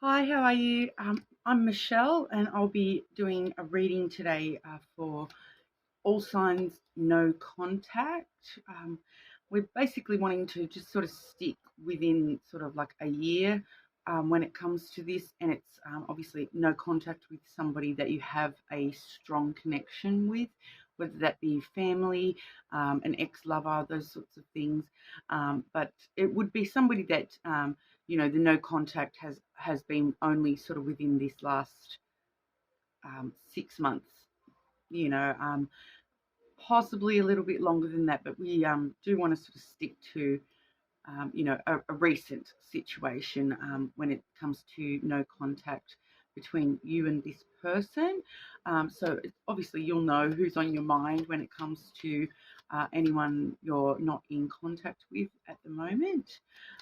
Hi, how are you? I'm Michelle, and I'll be doing a reading today for all signs no contact. We're basically wanting to just sort of stick within sort of like a year when it comes to this, and it's obviously no contact with somebody that you have a strong connection with, whether that be family, an ex-lover, those sorts of things. But it would be somebody that the no contact has been only sort of within this last 6 months. You know, possibly a little bit longer than that, but we do want to sort of stick to, a recent situation when it comes to no contact between you and this person. So obviously you'll know who's on your mind when it comes to anyone you're not in contact with at the moment.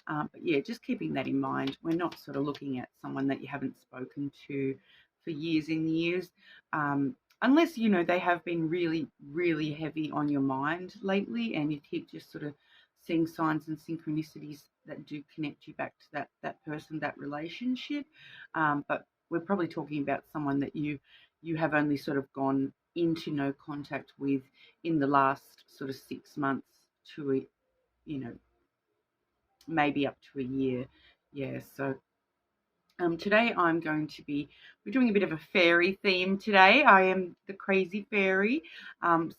But yeah, just keeping that in mind. We're not sort of looking at someone that you haven't spoken to for years and years. Unless they have been really, really heavy on your mind lately, and you keep just sort of seeing signs and synchronicities that do connect you back to that person, that relationship. But we're probably talking about someone that you have only sort of gone into no contact with in the last sort of 6 months to you know maybe up to a year. Yeah. So today we're doing a bit of a fairy theme today. I am the crazy fairy,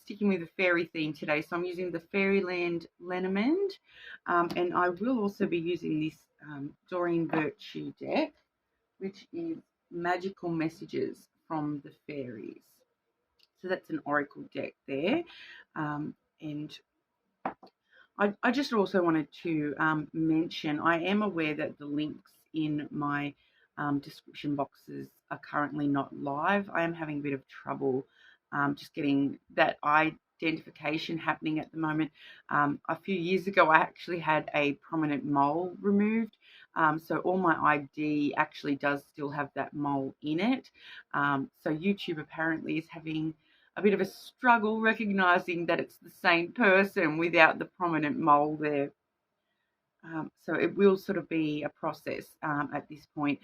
sticking with the fairy theme today. So I'm using the Fairyland Lenormand, and I will also be using this Doreen Virtue deck, which is Magical Messages from the Fairies. So that's an oracle deck there. And I just also wanted to mention I am aware that the links in my description boxes are currently not live. I am having a bit of trouble just getting that identification happening at the moment. A few years ago, I actually had a prominent mole removed. So all my ID actually does still have that mole in it. So YouTube apparently is having a bit of a struggle recognizing that it's the same person without the prominent mole there. So it will sort of be a process at this point,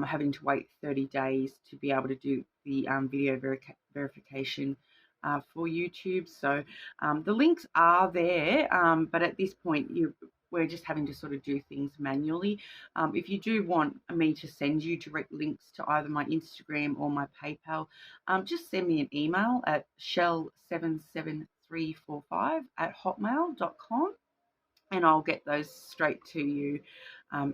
having to wait 30 days to be able to do the video verification for YouTube. So the links are there, but at this point we're just having to sort of do things manually. If you do want me to send you direct links to either my Instagram or my PayPal, just send me an email at shell77345@hotmail.com, and I'll get those straight to you.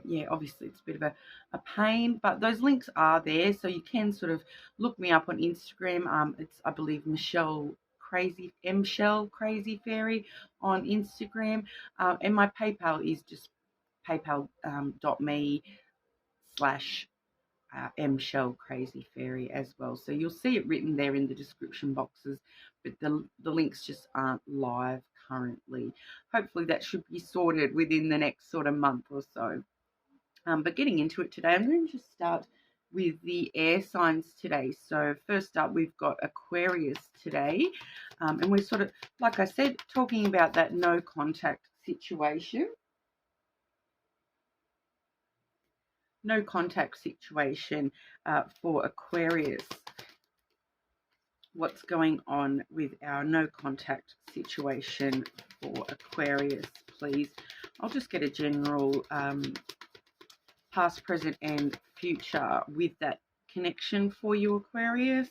Yeah, obviously it's a bit of a pain, but those links are there, so you can sort of look me up on Instagram. It's, I believe, Michelle Crazy Fairy on Instagram, and my PayPal is just paypal.me slash Shell Crazy Fairy as well. So you'll see it written there in the description boxes, but the links just aren't live currently. Hopefully that should be sorted within the next sort of month or so. But getting into it today, I'm going to just start with the air signs today. So first up, we've got Aquarius today. And we're sort of, like I said, talking about that no contact situation. No contact situation for Aquarius. What's going on with our no contact situation for Aquarius, please? I'll just get a general past, present, and future with that connection for you, Aquarius.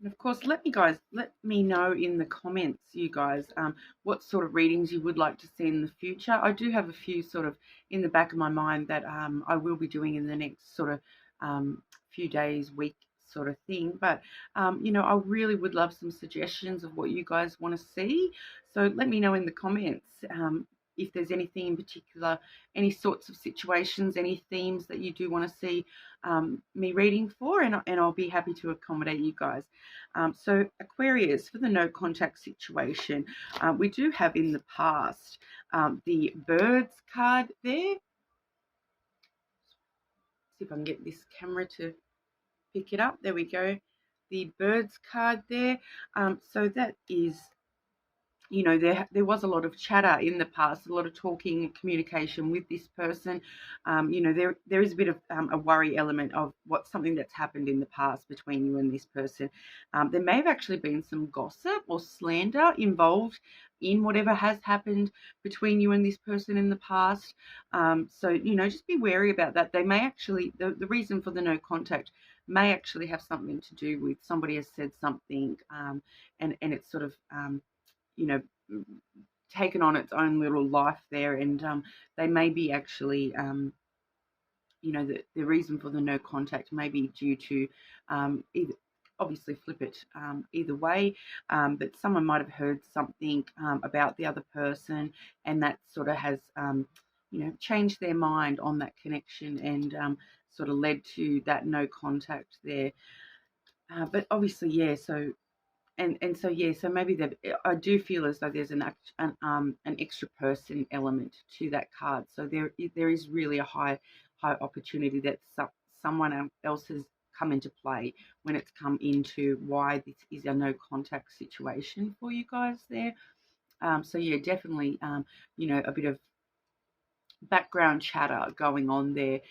And of course, let me know in the comments, you guys, what sort of readings you would like to see in the future. I do have a few sort of in the back of my mind that I will be doing in the next sort of few days, week sort of thing. But, I really would love some suggestions of what you guys want to see. So let me know in the comments if there's anything in particular, any sorts of situations, any themes that you do want to see me reading for, and I'll be happy to accommodate you guys. So Aquarius, for the no contact situation, we do have in the past the birds card there. See if I can get this camera to pick it up. There we go. The birds card there. So that is you know, there was a lot of chatter in the past, a lot of talking and communication with this person. You know, there is a bit of a worry element of something that's happened in the past between you and this person. There may have actually been some gossip or slander involved in whatever has happened between you and this person in the past. So, you know, just be wary about that. They may actually, the reason for the no contact may actually have something to do with somebody has said something, and it's sort of, you know, taken on its own little life there, and they may be actually, you know, the reason for the no contact may be due to either, obviously flip it either way, but someone might have heard something about the other person, and that sort of has, you know, changed their mind on that connection, and sort of led to that no contact there. But obviously, yeah, so so yeah, so maybe I do feel as though there's an extra person element to that card. So there is really a high opportunity that someone else has come into play when it's come into why this is a no contact situation for you guys there. So yeah, definitely, you know, a bit of background chatter going on there,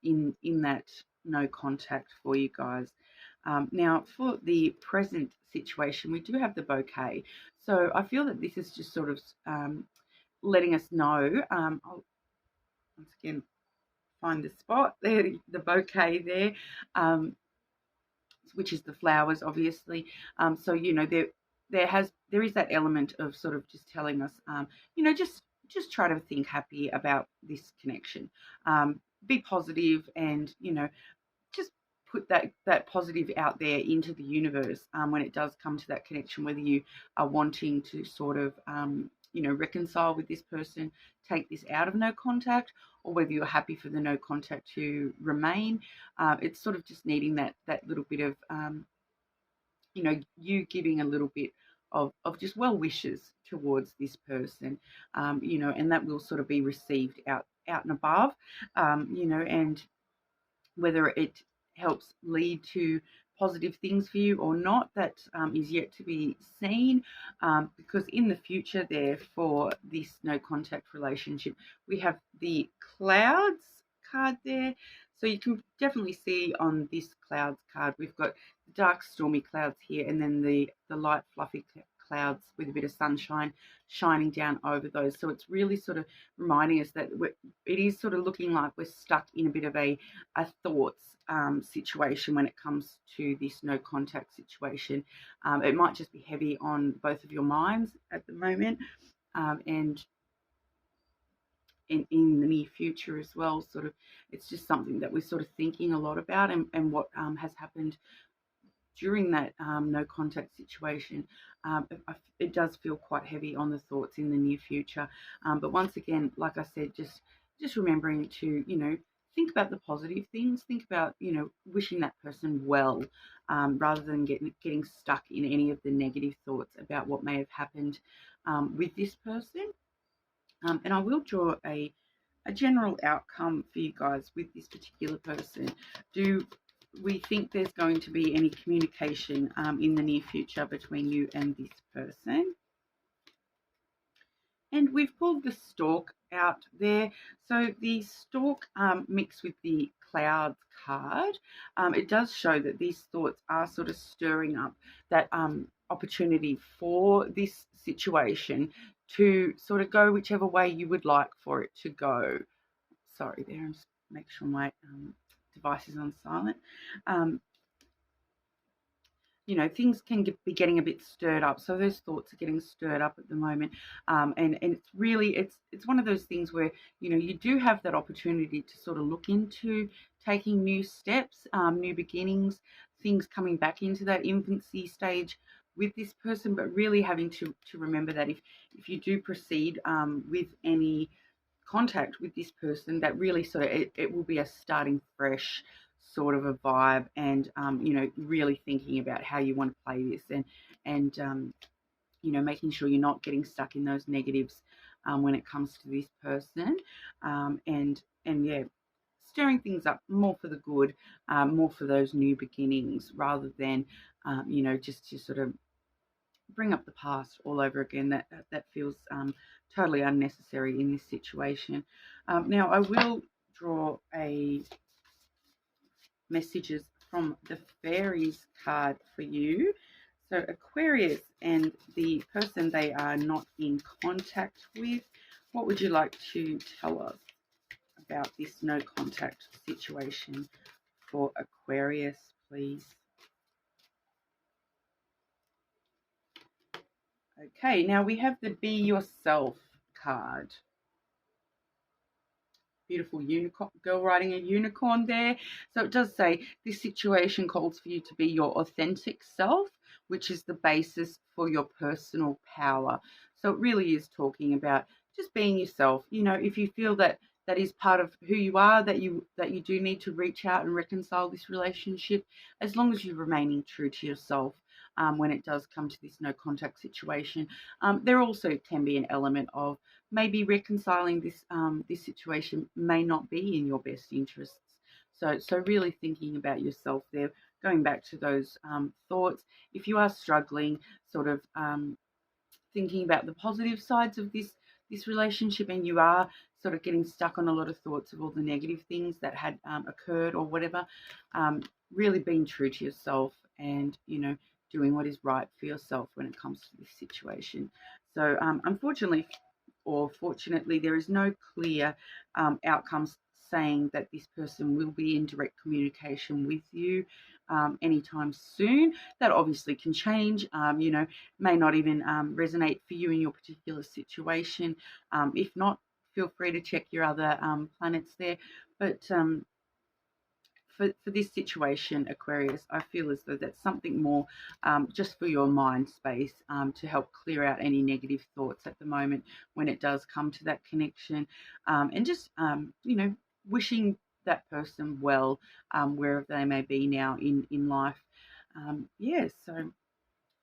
in that no contact for you guys. Now, for the present situation, we do have the bouquet. So I feel that this is just sort of letting us know. I'll once again find the spot there, the bouquet there, which is the flowers, obviously. So you know, there is that element of sort of just telling us, you know, just try to think happy about this connection, be positive, and you know, just put that positive out there into the universe, when it does come to that connection, whether you are wanting to sort of, you know, reconcile with this person, take this out of no contact, or whether you're happy for the no contact to remain. It's sort of just needing that little bit of, you know, you giving a little bit of just well wishes towards this person, you know, and that will sort of be received out and above, you know, and whether it helps lead to positive things for you or not, that is yet to be seen, because in the future there, for this no contact relationship, we have the clouds card there. So you can definitely see on this clouds card, we've got dark stormy clouds here, and then the light fluffy clouds with a bit of sunshine shining down over those. So it's really sort of reminding us that it is sort of looking like we're stuck in a bit of a thoughts situation when it comes to this no contact situation. It might just be heavy on both of your minds at the moment, and in the near future as well. Sort of, it's just something that we're sort of thinking a lot about, and what has happened during that no contact situation. It does feel quite heavy on the thoughts in the near future. But once again, like I said, just remembering to, you know, think about the positive things. Think about, you know, wishing that person well, rather than getting stuck in any of the negative thoughts about what may have happened with this person. And I will draw a general outcome for you guys with this particular person. Do we think there's going to be any communication in the near future between you and this person? And we've pulled the stork out there. So the stork, mixed with the clouds card, it does show that these thoughts are sort of stirring up that opportunity for this situation to sort of go whichever way you would like for it to go. Sorry there, I'm just make sure my device is on silent. You know, things can be getting a bit stirred up. So those thoughts are getting stirred up at the moment, and it's really, it's one of those things where, you know, you do have that opportunity to sort of look into taking new steps, new beginnings, things coming back into that infancy stage with this person, but really having to remember that if you do proceed with any contact with this person, that really sort of it will be a starting fresh sort of a vibe, and you know, really thinking about how you want to play this, and you know, making sure you're not getting stuck in those negatives when it comes to this person, and yeah, stirring things up more for the good, more for those new beginnings, rather than you know, just to sort of bring up the past all over again. That feels totally unnecessary in this situation. Now I will draw a messages from the fairies card for you. So Aquarius and the person they are not in contact with, what would you like to tell us about this no contact situation for Aquarius, please? Okay, now we have the Be Yourself card. Beautiful unicorn girl riding a unicorn there. So it does say this situation calls for you to be your authentic self, which is the basis for your personal power. So it really is talking about just being yourself. You know, if you feel that that is part of who you are, that you do need to reach out and reconcile this relationship, as long as you're remaining true to yourself. When it does come to this no contact situation, there also can be an element of maybe reconciling this situation may not be in your best interests. So really thinking about yourself there, going back to those thoughts. If you are struggling, sort of thinking about the positive sides of this relationship, and you are sort of getting stuck on a lot of thoughts of all the negative things that had occurred or whatever, really being true to yourself and, you know, doing what is right for yourself when it comes to this situation. So unfortunately or fortunately, there is no clear outcomes saying that this person will be in direct communication with you anytime soon. That obviously can change, you know, may not even resonate for you in your particular situation. If not, feel free to check your other planets there. But for this situation, Aquarius, I feel as though that's something more just for your mind space to help clear out any negative thoughts at the moment when it does come to that connection. And just, you know, wishing that person well wherever they may be now in life. Yeah, so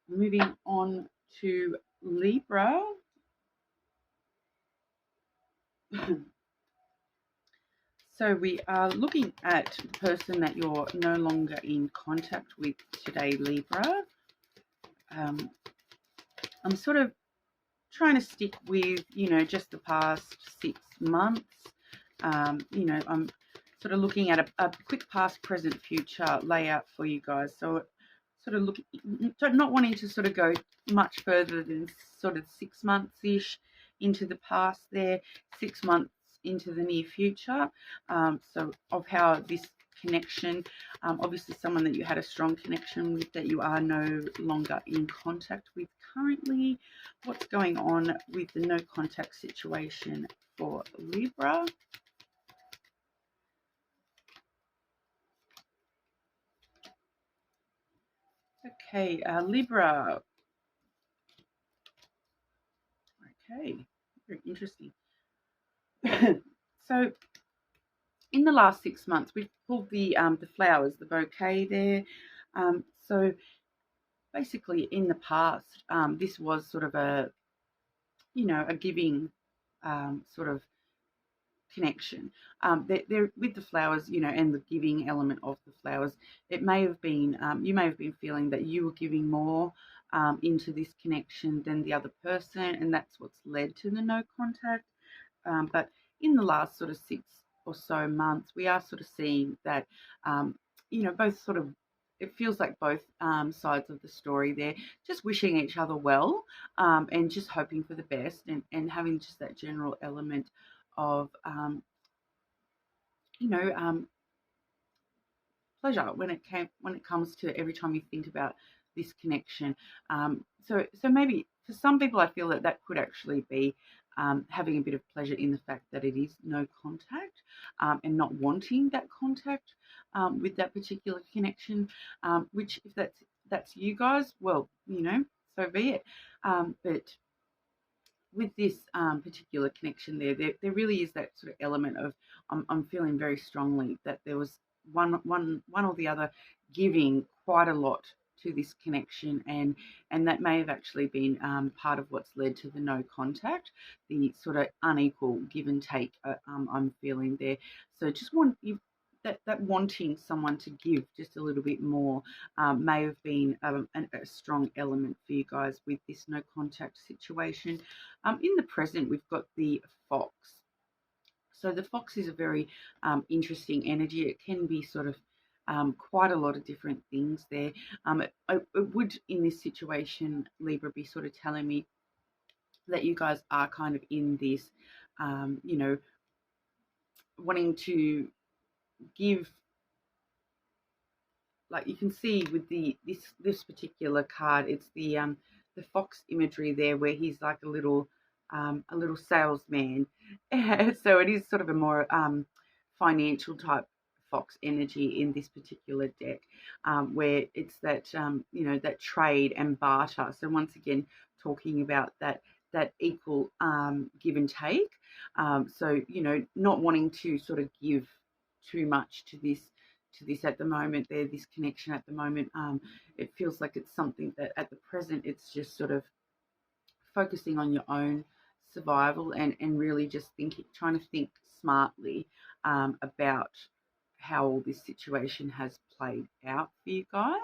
moving on to Libra. So we are looking at the person that you're no longer in contact with today, Libra. I'm sort of trying to stick with, you know, just the past 6 months. You know, I'm sort of looking at a quick past, present, future layout for you guys. So sort of looking, not wanting to sort of go much further than sort of 6 months-ish into the past there, 6 months into the near future. So of how this connection, obviously someone that you had a strong connection with that you are no longer in contact with currently. What's going on with the no contact situation for Libra? Okay, Libra. Okay, very interesting. So in the last 6 months, we've pulled the flowers, the bouquet there. So basically, in the past, this was sort of a, you know, a giving sort of connection. They're with the flowers, you know, and the giving element of the flowers. It may have been, you may have been feeling that you were giving more into this connection than the other person, and that's what's led to the no contact. But in the last sort of 6 or so months, we are sort of seeing that, you know, both sort of, it feels like both sides of the story there, just wishing each other well and just hoping for the best, and having just that general element of, you know, pleasure when it comes to every time you think about this connection. So maybe for some people, I feel that that could actually be having a bit of pleasure in the fact that it is no contact, and not wanting that contact with that particular connection. Which, if that's you guys, well, you know, so be it. But with this particular connection there really is that sort of element of, I'm feeling very strongly that there was one or the other giving quite a lot to this connection, and that may have actually been part of what's led to the no contact, the sort of unequal give and take I'm feeling there. So just want you that wanting someone to give just a little bit more may have been a strong element for you guys with this no contact situation. In the present, we've got the fox. So the fox is a very interesting energy. It can be sort of quite a lot of different things there. It would, in this situation, Libra, be sort of telling me that you guys are kind of in this, wanting to give, like you can see with this particular card, it's the fox imagery there, where he's like a little salesman. So it is sort of a more financial type fox energy in this particular deck, where it's that that trade and barter. So once again, talking about that equal give and take. So not wanting to sort of give too much to this at the moment. There, this connection at the moment. It feels like it's something that at the present it's just sort of focusing on your own survival, and really just trying to think smartly about how all this situation has played out for you guys.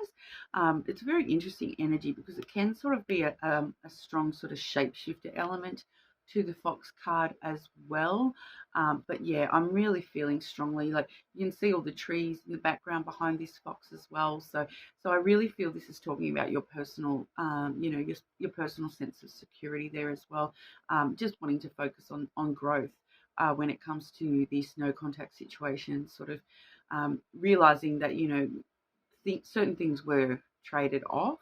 It's a very interesting energy because it can sort of be a strong sort of shapeshifter element to the fox card as well. But yeah, I'm really feeling strongly, like you can see all the trees in the background behind this fox as well. So I really feel this is talking about your personal, your personal sense of security there as well. Just wanting to focus on growth when it comes to this no contact situation, sort of realizing that certain things were traded off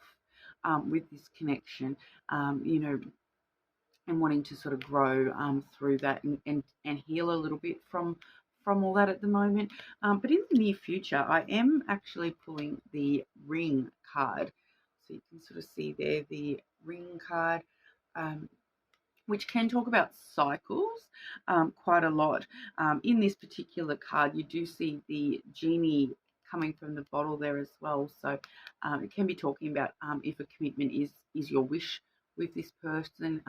with this connection, and wanting to sort of grow through that, and heal a little bit from all that at the moment. But in the near future, I am actually pulling the ring card. So you can sort of see there the ring card, which can talk about cycles quite a lot. In this particular card, you do see the genie coming from the bottle there as well. So it can be talking about if a commitment is your wish with this person,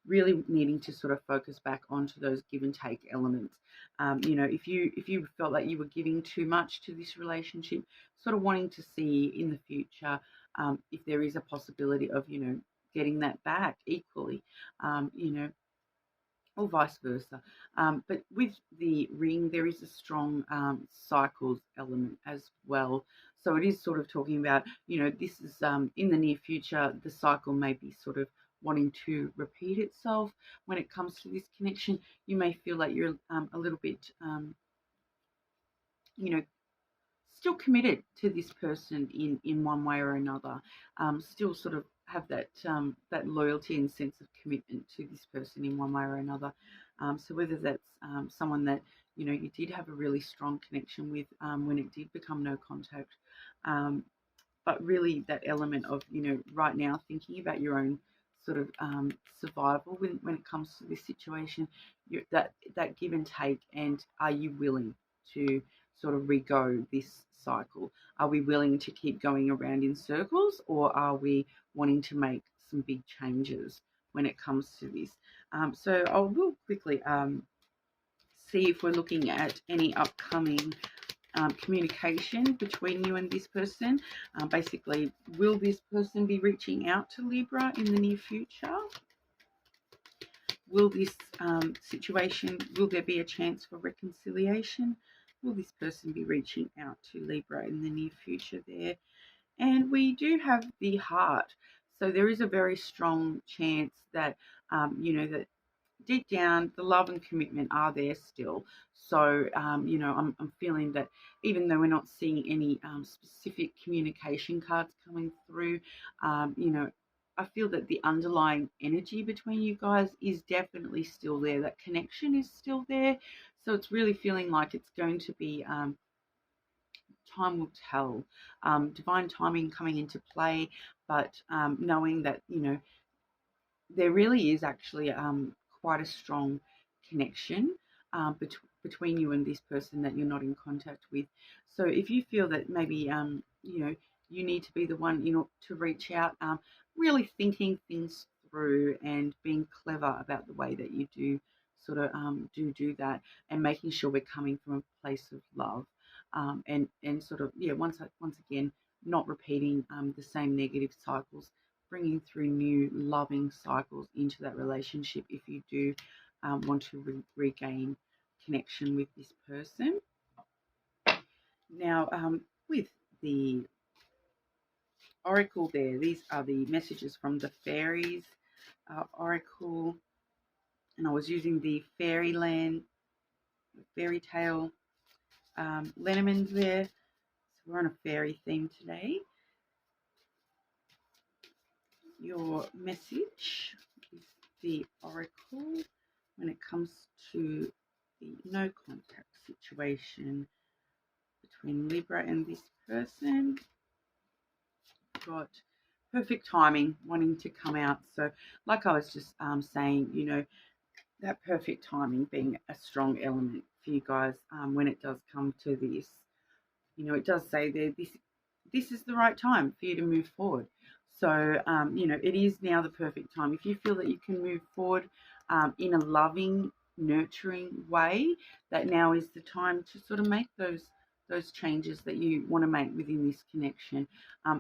really needing to sort of focus back onto those give and take elements. If you felt like you were giving too much to this relationship, sort of wanting to see in the future if there is a possibility of getting that back equally, or vice versa. But with the ring, there is a strong cycles element as well. So it is sort of talking about, this is in the near future, the cycle may be sort of wanting to repeat itself when it comes to this connection. You may feel like you're a little bit, still committed to this person in one way or another, still sort of have that loyalty and sense of commitment to this person in one way or another. So whether that's someone that you did have a really strong connection with when it did become no contact, but really that element of right now thinking about your own sort of survival when it comes to this situation, that give and take, and are you willing to sort of re-go this cycle? Are we willing to keep going around in circles, or are we wanting to make some big changes when it comes to this? So I will quickly see if we're looking at any upcoming communication between you and this person. Basically, will this person be reaching out to Libra in the near future? Will this situation, will there be a chance for reconciliation? Will this person be reaching out to Libra in the near future there? And we do have the heart. So there is a very strong chance that, that deep down, the love and commitment are there still. So, I'm feeling that even though we're not seeing any specific communication cards coming through, I feel that the underlying energy between you guys is definitely still there. That connection is still there. So it's really feeling like it's going to be, time will tell. Divine timing coming into play, but knowing that, there really is actually quite a strong connection between you and this person that you're not in contact with. So if you feel that maybe you need to be the one to reach out, really thinking things through and being clever about the way that you do sort of do that, and making sure we're coming from a place of love. and sort of, yeah, once again, not repeating the same negative cycles, bringing through new loving cycles into that relationship if you do want to regain connection with this person. Now, with the oracle there, these are the messages from the fairies oracle, and I was using the fairyland, fairy tale lenormand there. So we're on a fairy theme today. Your message is the oracle when it comes to the no contact situation between Libra and this person. Got perfect timing wanting to come out. So like I was just saying, you know, that perfect timing being a strong element for you guys when it does come to this. You know, it does say there, this is the right time for you to move forward. So, you know, it is now the perfect time. If you feel that you can move forward in a loving, nurturing way, that now is the time to sort of make those changes that you want to make within this connection.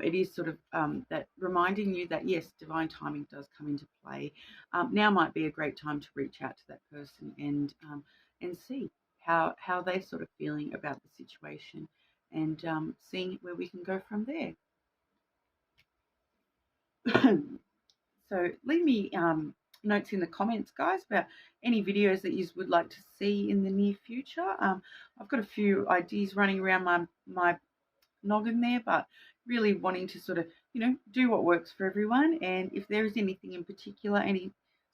It is sort of that reminding you that, yes, divine timing does come into play. Now might be a great time to reach out to that person and see how they're sort of feeling about the situation, and seeing where we can go from there. So leave me notes in the comments, guys, about any videos that you would like to see in the near future. I've got a few ideas running around my noggin there, but really wanting to sort of, you know, do what works for everyone. And if there is anything in particular, any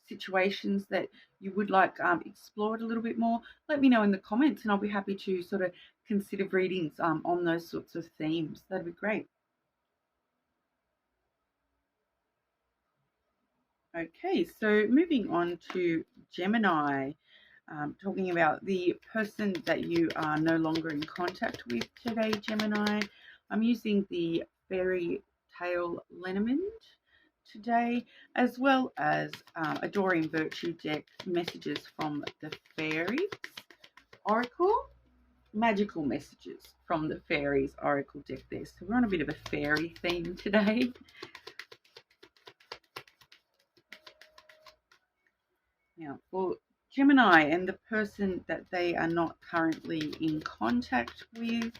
situations that you would like explored a little bit more, let me know in the comments, and I'll be happy to sort of consider readings on those sorts of themes. That'd be great. Okay, so moving on to Gemini, talking about the person that you are no longer in contact with today, Gemini. I'm using the fairy tale lenormand today, as well as Adoring Virtue deck messages from the fairies oracle, magical messages from the fairies oracle deck there. So we're on a bit of a fairy theme today. Now, for Gemini and the person that they are not currently in contact with,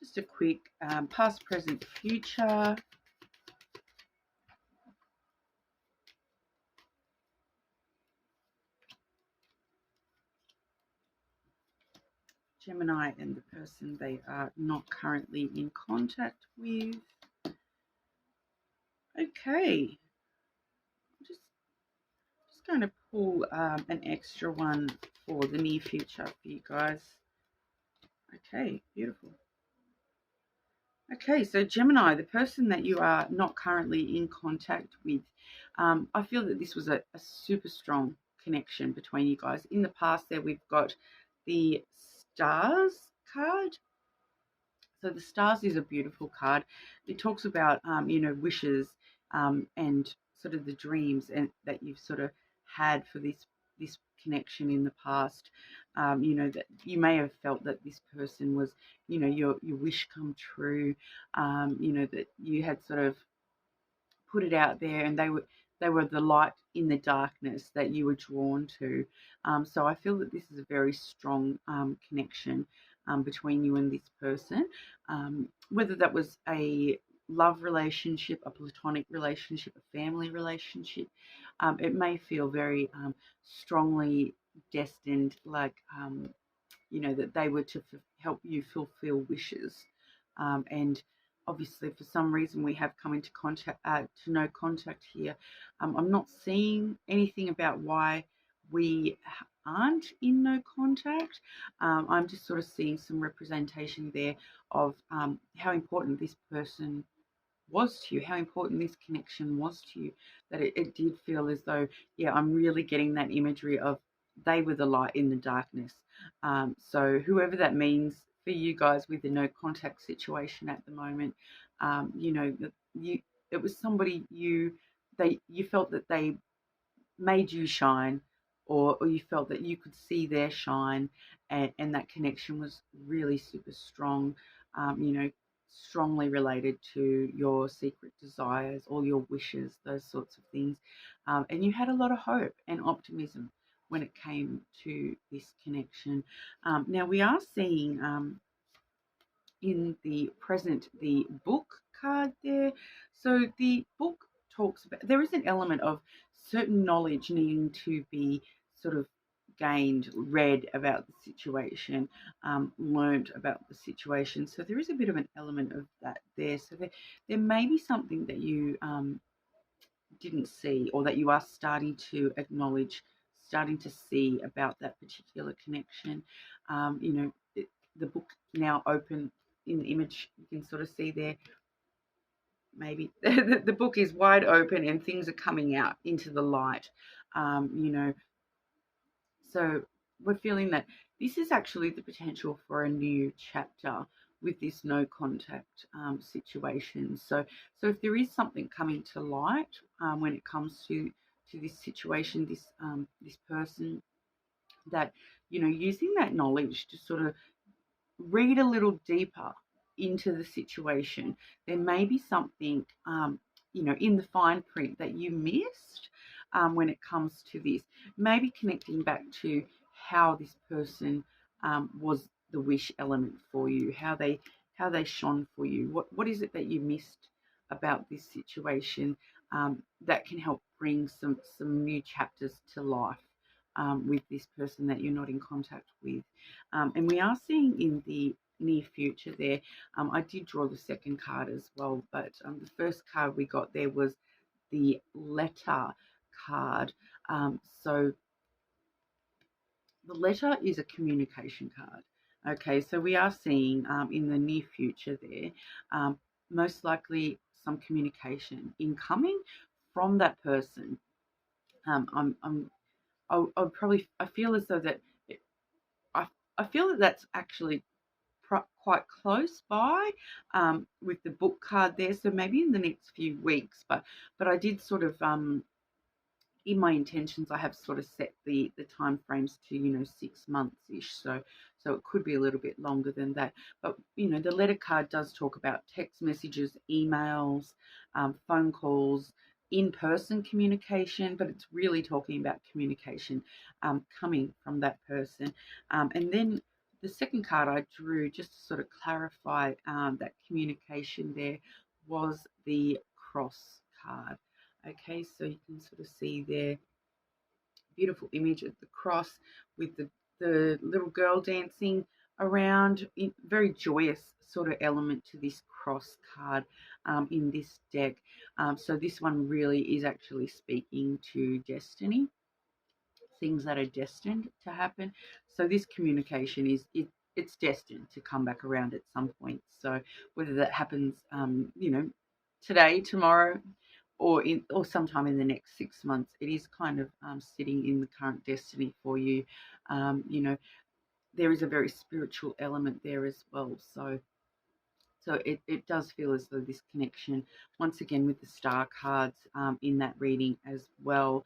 just a quick past, present, future. Gemini and the person they are not currently in contact with. Okay, just going to pull an extra one for the near future for you guys. Okay, beautiful. Okay, so Gemini, the person that you are not currently in contact with, I feel that this was a super strong connection between you guys. In the past there, we've got the stars card. So the stars is a beautiful card. It talks about, you know, wishes and sort of the dreams and that you've sort of had for this connection in the past. You know, that you may have felt that this person was, you know, your wish come true. You know, that you had sort of put it out there, and they were the light in the darkness that you were drawn to. So I feel that this is a very strong connection between you and this person, whether that was a love relationship, a platonic relationship, a family relationship. It may feel very strongly destined, like, you know, that they were to help you fulfill wishes. And obviously, for some reason, we have come into contact to no contact here. I'm not seeing anything about why we aren't in no contact. I'm just sort of seeing some representation there of how important this person was to you, how important this connection was to you, that it did feel as though, yeah, I'm really getting that imagery of they were the light in the darkness. So whoever that means for you guys with the no contact situation at the moment, you know, it was somebody you felt that they made you shine, or you felt that you could see their shine, and that connection was really super strong, strongly related to your secret desires, all your wishes, those sorts of things. And you had a lot of hope and optimism when it came to this connection. Now we are seeing in the present the book card there. So the book talks about, there is an element of certain knowledge needing to be sort of gained, read about the situation, learnt about the situation. So there is a bit of an element of that there. So there may be something that you didn't see, or that you are starting to acknowledge, starting to see about that particular connection. The book now open in the image, you can sort of see there, maybe the book is wide open and things are coming out into the light. So we're feeling that this is actually the potential for a new chapter with this no contact situation. So if there is something coming to light when it comes to this situation, this person, that using that knowledge to sort of read a little deeper into the situation, there may be something, in the fine print that you missed when it comes to this. Maybe connecting back to how this person was the wish element for you, how they shone for you. What is it that you missed about this situation that can help bring some new chapters to life with this person that you're not in contact with. And we are seeing in the near future there, I did draw the second card as well, but the first card we got there was the letter card. So the letter is a communication card. Okay, so we are seeing in the near future there, most likely some communication incoming from that person. I feel as though that I feel that that's actually quite close by with the book card there. So maybe in the next few weeks, but I did sort of in my intentions, I have sort of set the time frames to 6 months ish. So it could be a little bit longer than that. But the letter card does talk about text messages, emails, phone calls, in-person communication, but it's really talking about communication coming from that person. And then the second card I drew, just to sort of clarify that communication there, was the cross card. Okay, so you can sort of see there, beautiful image of the cross with the little girl dancing around, very joyous sort of element to this cross card in this deck. So this one really is actually speaking to destiny, things that are destined to happen. So this communication it's destined to come back around at some point. So whether that happens, today, tomorrow, or sometime in the next 6 months, it is kind of sitting in the current destiny for you. There is a very spiritual element there as well. So it does feel as though this connection, once again with the star cards in that reading as well,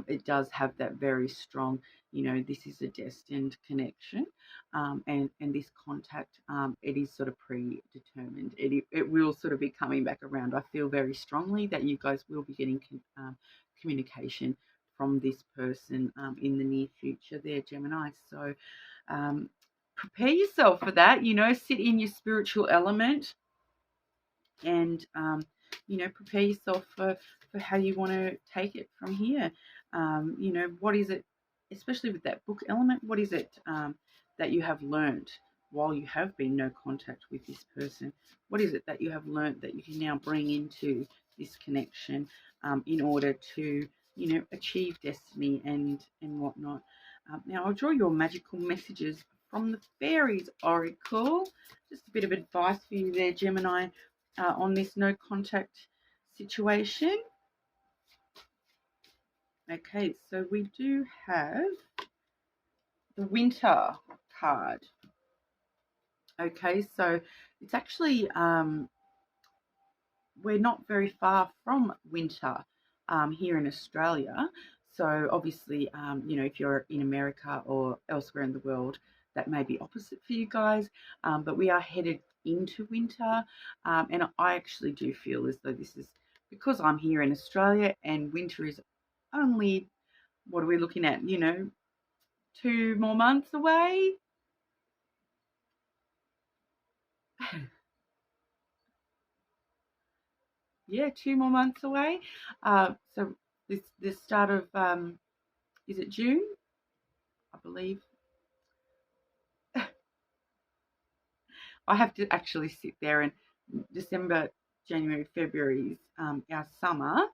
it does have that very strong, this is a destined connection, and this contact, it is sort of predetermined. It will sort of be coming back around. I feel very strongly that you guys will be getting communication from this person in the near future there, Gemini. So prepare yourself for that, sit in your spiritual element, and prepare yourself for how you want to take it from here. What is it, especially with that book element, what is it that you have learned while you have been no contact with this person? What is it that you have learned that you can now bring into this connection in order to achieve destiny and whatnot? Now I'll draw your magical messages from the Fairies Oracle. Just a bit of advice for you there, Gemini, on this no contact situation. Okay, so we do have the Winter card. Okay, so it's actually, we're not very far from winter here in Australia. So obviously, you know, if you're in America or elsewhere in the world, that may be opposite for you guys. But we are headed into winter, and I actually do feel as though this is because I'm here in Australia and winter is only, what are we looking at? You know, 2 more months away. Yeah, 2 more months away. So this start of is it June? I believe. I have to actually sit there, and December, January, February is our summer.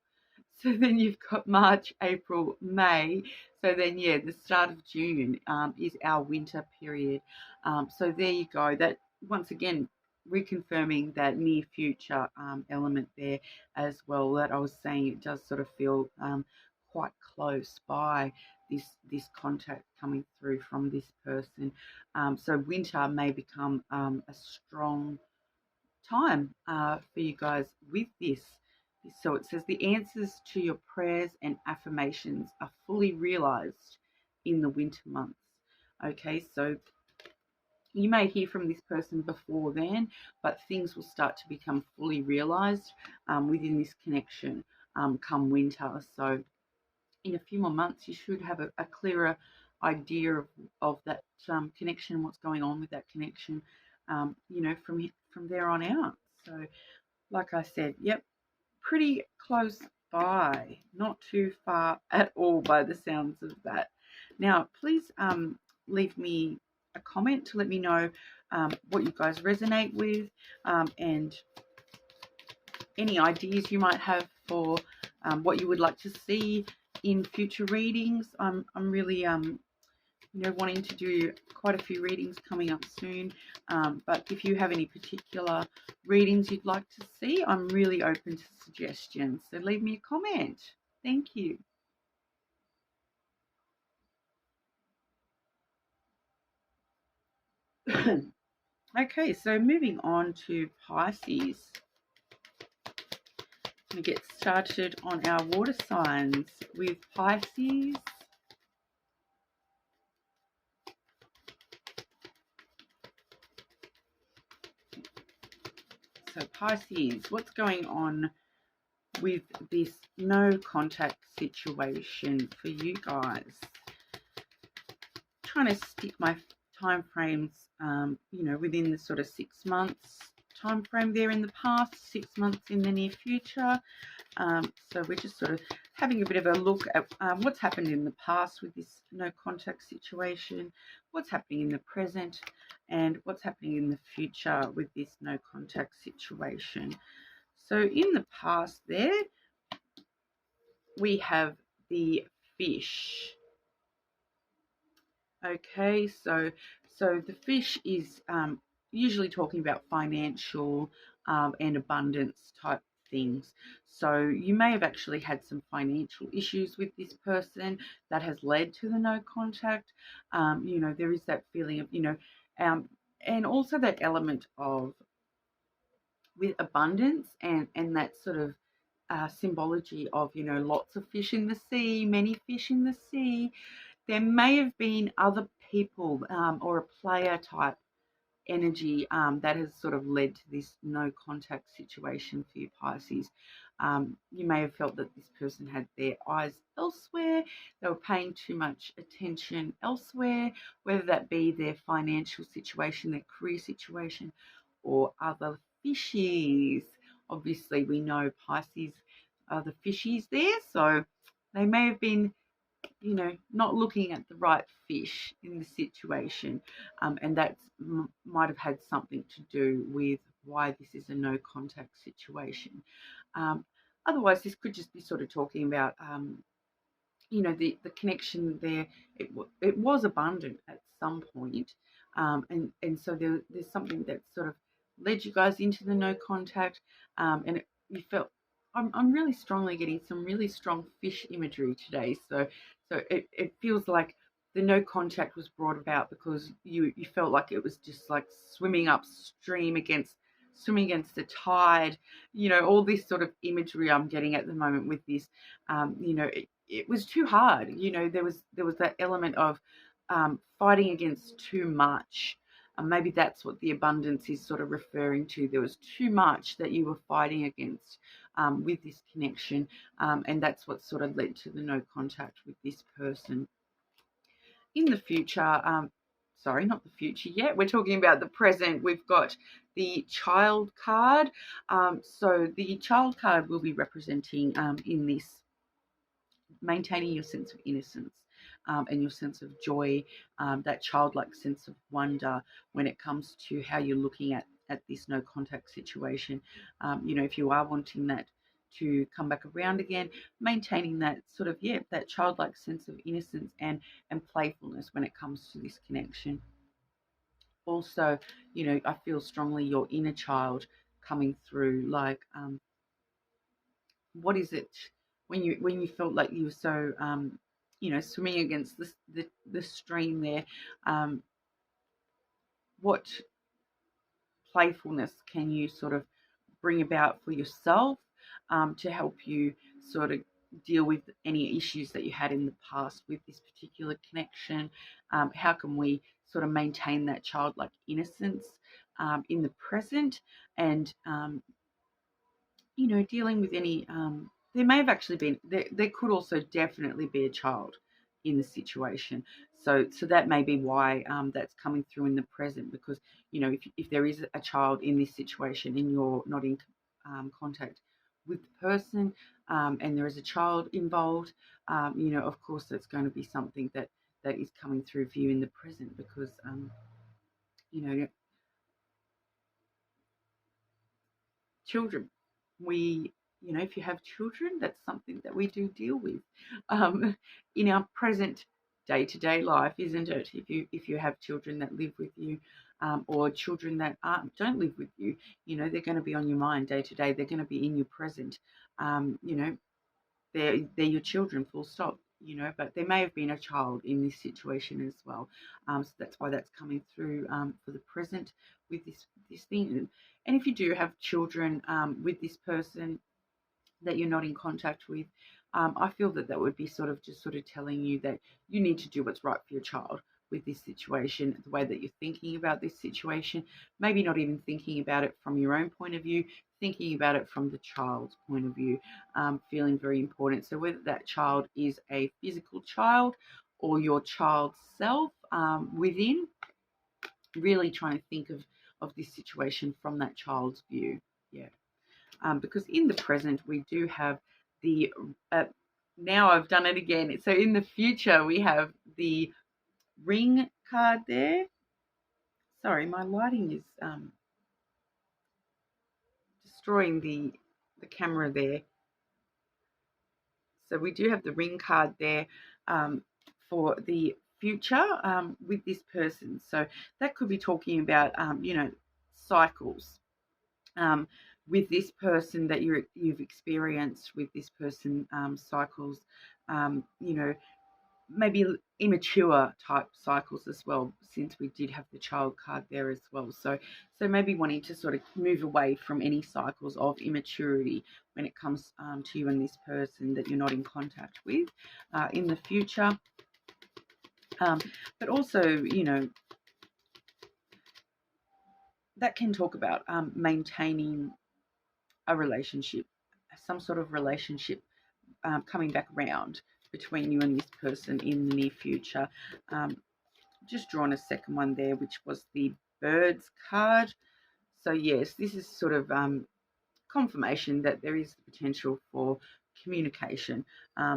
So then you've got March, April, May. So then, yeah, the start of June is our winter period. So there you go. That once again reconfirming that near future element there as well. That I was saying, it does sort of feel quite close by this contact coming through from this person. So winter may become a strong time for you guys with this. So it says the answers to your prayers and affirmations are fully realized in the winter months. Okay, so you may hear from this person before then, but things will start to become fully realized within this connection come winter. So in a few more months, you should have a clearer idea of that connection, what's going on with that connection, you know, from there on out. So, like I said, yep, pretty close by, not too far at all by the sounds of that. Now, please leave me a comment to let me know what you guys resonate with and any ideas you might have for what you would like to see in future readings. I'm really you know, wanting to do quite a few readings coming up soon. But if you have any particular readings you'd like to see, I'm really open to suggestions. So leave me a comment. Thank you. Okay, so moving on to Pisces. We get started on our water signs with Pisces. So Pisces, what's going on with this no contact situation for you guys? Trying to stick my time frames, you know, within the sort of 6 months time frame there in the past, 6 months in the near future. So we're just sort of having a bit of a look at what's happened in the past with this no contact situation, what's happening in the present, and what's happening in the future with this no contact situation. So in the past there, we have the fish. Okay, so the fish is usually talking about financial and abundance type things. So you may have actually had some financial issues with this person that has led to the no contact. You know, there is that feeling of, you know, and also that element of with abundance and that sort of symbology of, you know, lots of fish in the sea, many fish in the sea. There may have been other people or a player type energy that has sort of led to this no contact situation for you Pisces. You may have felt that this person had their eyes elsewhere. They were paying too much attention elsewhere, whether that be their financial situation, their career situation, or other fishies. Obviously, we know Pisces are the fishies there, so they may have been, you know, not looking at the right fish in the situation, and that might have had something to do with why this is a no contact situation. Otherwise, this could just be sort of talking about, you know, the connection there. It was abundant at some point, and so there's something that sort of led you guys into the no contact, and you felt. I'm really strongly getting some really strong fish imagery today. So it feels like the no contact was brought about because you felt like it was just like swimming upstream swimming against the tide. You know, all this sort of imagery I'm getting at the moment with this. You know, it was too hard. There was that element of fighting against too much. Maybe that's what the abundance is sort of referring to. There was too much that you were fighting against with this connection, and that's what sort of led to the no contact with this person. In the future, sorry, not the future yet, we're talking about the present. We've got the child card. So the child card will be representing in this maintaining your sense of innocence and your sense of joy, that childlike sense of wonder when it comes to how you're looking at this no contact situation. If you are wanting that to come back around again, maintaining that sort of, that childlike sense of innocence and playfulness when it comes to this connection. Also, I feel strongly your inner child coming through, like what is it when you felt like you were so swimming against the stream there, what playfulness can you sort of bring about for yourself to help you sort of deal with any issues that you had in the past with this particular connection? How can we sort of maintain that childlike innocence in the present, and dealing with any, there may have actually been, there could also definitely be a child in the situation. So that may be why that's coming through in the present, because, if there is a child in this situation and you're not in contact with the person, and there is a child involved, of course that's going to be something that is coming through for you in the present, because, children, if you have children, that's something that we do deal with in our present day-to-day life, isn't it? If you have children that live with you, or children that don't live with you, they're going to be on your mind day to day. They're going to be in your present. They're your children, full stop. But there may have been a child in this situation as well. So that's why that's coming through for the present with this thing. And if you do have children with this person that you're not in contact with, I feel that would be sort of telling you that you need to do what's right for your child with this situation, the way that you're thinking about this situation, maybe not even thinking about it from your own point of view, thinking about it from the child's point of view, feeling very important. So whether that child is a physical child or your child's self within, really trying to think of this situation from that child's view. Yeah. Because in the present we do have the now I've done it again. So in the future we have the ring card there. Sorry, my lighting is destroying the camera there. So we do have the ring card there for the future with this person. So that could be talking about cycles. With this person that you've experienced with this person, cycles, maybe immature type cycles as well, since we did have the child card there as well. So maybe wanting to sort of move away from any cycles of immaturity when it comes to you and this person that you're not in contact with in the future. But also, that can talk about maintaining a relationship, some sort of relationship coming back around between you and this person in the near future. Just drawn a second one there, which was the birds card. So yes, this is sort of confirmation that there is the potential for communication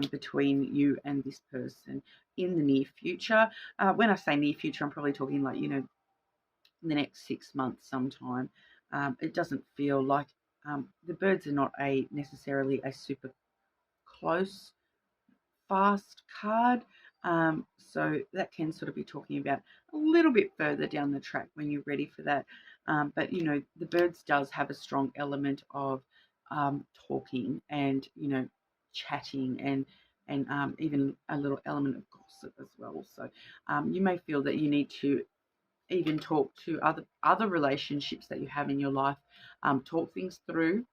between you and this person in the near future. When I say near future, I'm probably talking like, in the next 6 months sometime. It doesn't feel like the birds are not necessarily a super close, fast card. So that can sort of be talking about a little bit further down the track when you're ready for that. But, the birds does have a strong element of talking and, chatting and even a little element of gossip as well. So you may feel that you need to even talk to other relationships that you have in your life, talk things through,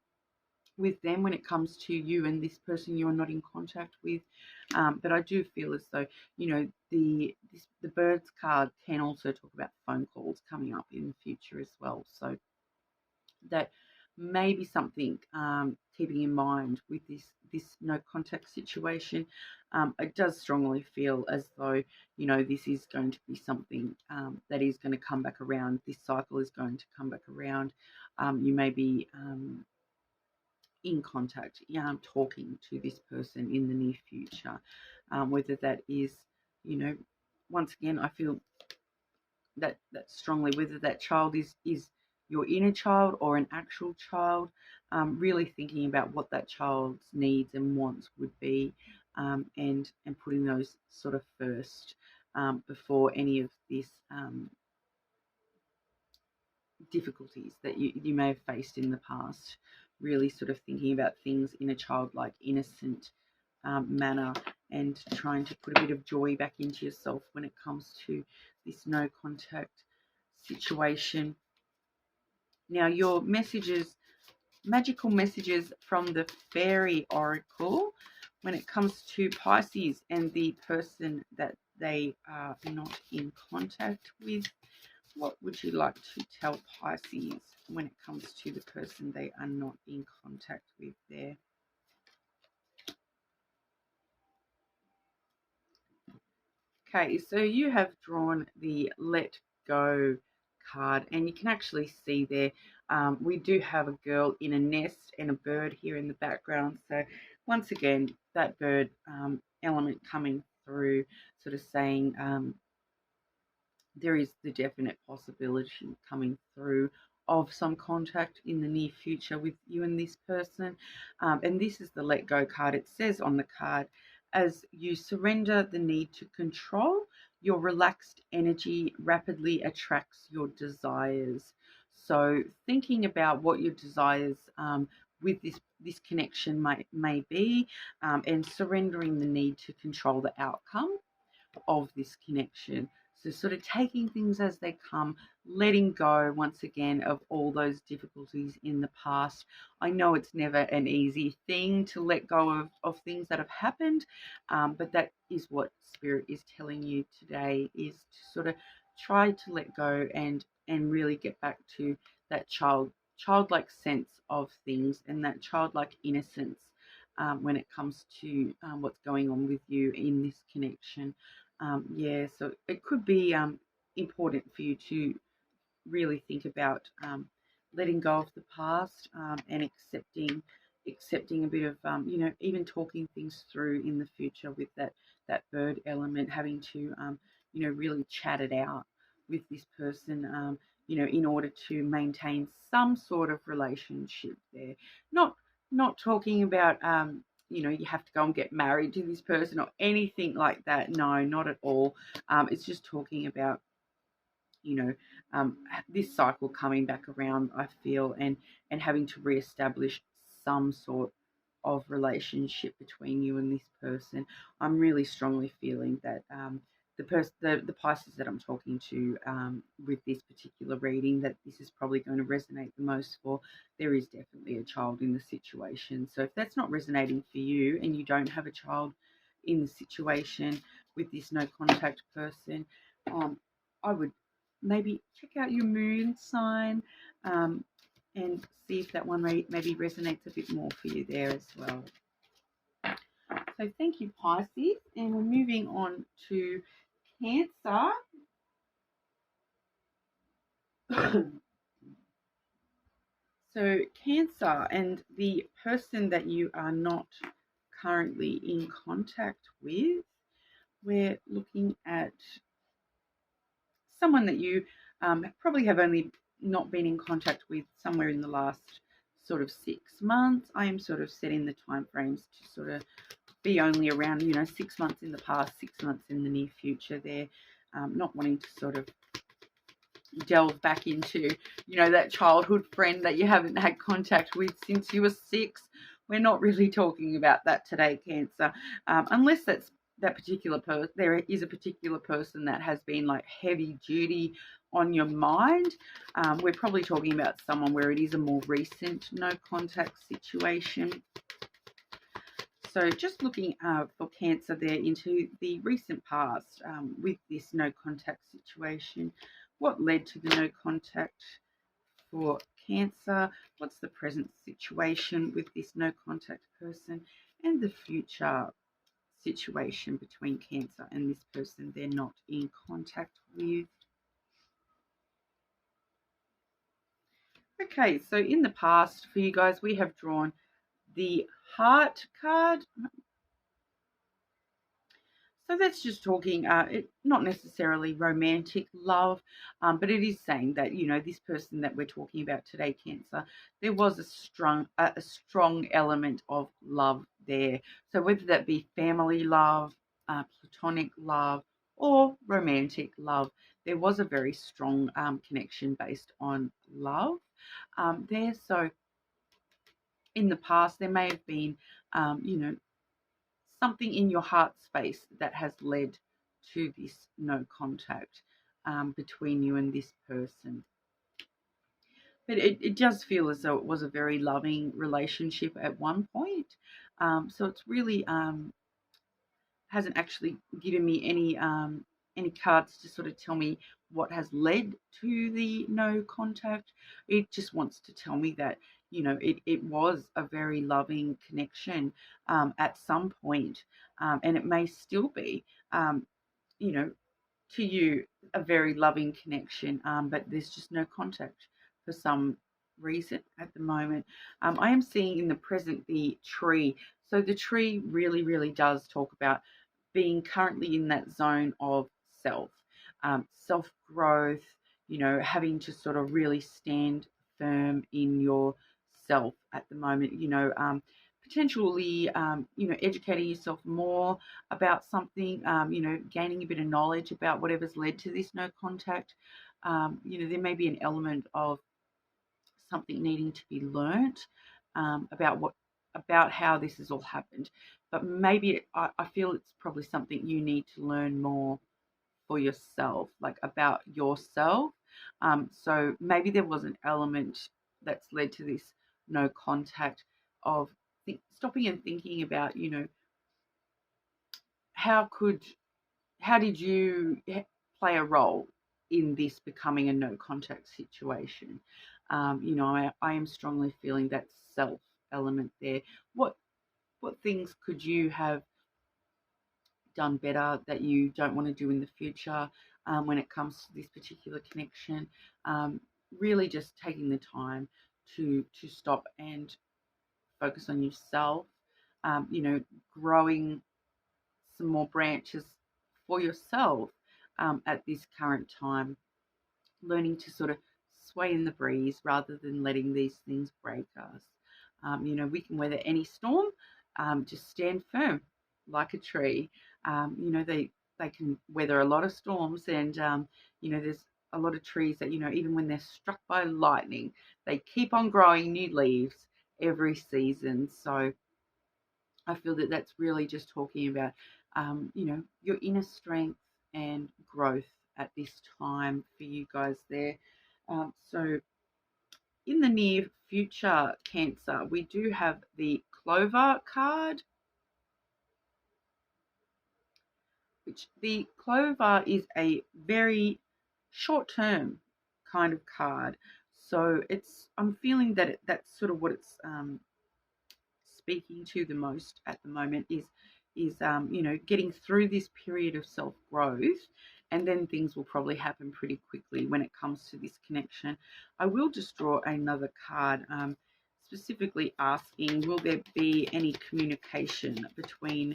with them when it comes to you and this person you're not in contact with. But I do feel as though, you know, the birds card can also talk about phone calls coming up in the future as well. So that may be something keeping in mind with this no contact situation. It does strongly feel as though, you know, this is going to be something that is going to come back around. This cycle is going to come back around. You may be in contact, talking to this person in the near future, whether that is, you know, once again, I feel that strongly, whether that child is your inner child or an actual child, really thinking about what that child's needs and wants would be, and putting those sort of first, before any of this difficulties that you may have faced in the past. Really sort of thinking about things in a childlike, innocent manner, and trying to put a bit of joy back into yourself when it comes to this no contact situation. Now, your messages, magical messages from the Fairy Oracle, when it comes to Pisces and the person that they are not in contact with, what would you like to tell Pisces when it comes to the person they are not in contact with there? Okay, so you have drawn the Let Go card, and you can actually see there we do have a girl in a nest and a bird here in the background. So once again, that bird element coming through, sort of saying there is the definite possibility coming through of some contact in the near future with you and this person. And this is the Let Go card. It says on the card, as you surrender the need to control, your relaxed energy rapidly attracts your desires. So thinking about what your desires with this connection may be, and surrendering the need to control the outcome of this connection. So sort of taking things as they come, letting go once again of all those difficulties in the past. I know it's never an easy thing to let go of things that have happened, but that is what Spirit is telling you today, is to sort of try to let go and really get back to that childlike sense of things and that childlike innocence when it comes to what's going on with you in this connection. So it could be important for you to really think about letting go of the past, and accepting a bit of even talking things through in the future with that bird element, having to really chat it out with this person, in order to maintain some sort of relationship there. Not talking about you have to go and get married to this person or anything like that. No, not at all. It's just talking about, this cycle coming back around, I feel, and having to reestablish some sort of relationship between you and this person. I'm really strongly feeling that the Pisces that I'm talking to with this particular reading, that this is probably going to resonate the most for. There is definitely a child in the situation. So if that's not resonating for you and you don't have a child in the situation with this no contact person, I would maybe check out your moon sign, and see if that one maybe resonates a bit more for you there as well. So thank you, Pisces, and we're moving on to Cancer. So Cancer, and the person that you are not currently in contact with, we're looking at someone that you probably have only not been in contact with somewhere in the last sort of 6 months. I am sort of setting the time frames to sort of be only around 6 months in the past, 6 months in the near future there. Not wanting to sort of delve back into that childhood friend that you haven't had contact with since you were 6. We're not really talking about that today, Cancer, unless that's that particular person, there is a particular person that has been like heavy duty on your mind. We're probably talking about someone where it is a more recent no contact situation. So just looking for Cancer there into the recent past with this no contact situation. What led to the no contact for Cancer? What's the present situation with this no contact person, and the future situation between Cancer and this person they're not in contact with? Okay, so in the past for you guys, we have drawn the Heart card. So that's just talking, not necessarily romantic love, but it is saying that, you know, this person that we're talking about today, Cancer, there was a strong element of love there. So whether that be family love, platonic love, or romantic love, there was a very strong connection based on love there. So in the past, there may have been, you know, something in your heart space that has led to this no contact between you and this person. But it does feel as though it was a very loving relationship at one point. So it's really hasn't actually given me any cards to sort of tell me what has led to the no contact. It just wants to tell me that, you know, it was a very loving connection at some point, and it may still be, you know, to you a very loving connection, but there's just no contact for some reason at the moment. I am seeing in the present the tree. So the tree really, really does talk about being currently in that zone of self, self growth, you know, having to sort of really stand firm in yourself at the moment, you know, potentially, you know, educating yourself more about something, you know, gaining a bit of knowledge about whatever's led to this no contact. You know, there may be an element of something needing to be learnt about how this has all happened. But maybe I feel it's probably something you need to learn more for yourself, like about yourself. So maybe there was an element that's led to this no contact of stopping and thinking about, you know, how could how did you play a role in this becoming a no contact situation? You know, I am strongly feeling that self element there. What what things could you have done better that you don't want to do in the future when it comes to this particular connection? Really, just taking the time to stop and focus on yourself. You know, growing some more branches for yourself at this current time, learning to sort of sway in the breeze rather than letting these things break us. You know, we can weather any storm, just stand firm like a tree. You know, they can weather a lot of storms, and you know, there's a lot of trees that, you know, even when they're struck by lightning, they keep on growing new leaves every season. So I feel that that's really just talking about, you know, your inner strength and growth at this time for you guys there. So in the near future, Cancer, we do have the Clover card, which the Clover is a very short-term kind of card. So I'm feeling that that's sort of what it's speaking to the most at the moment is you know, getting through this period of self growth, and then things will probably happen pretty quickly when it comes to this connection. I will just draw another card, specifically asking, will there be any communication between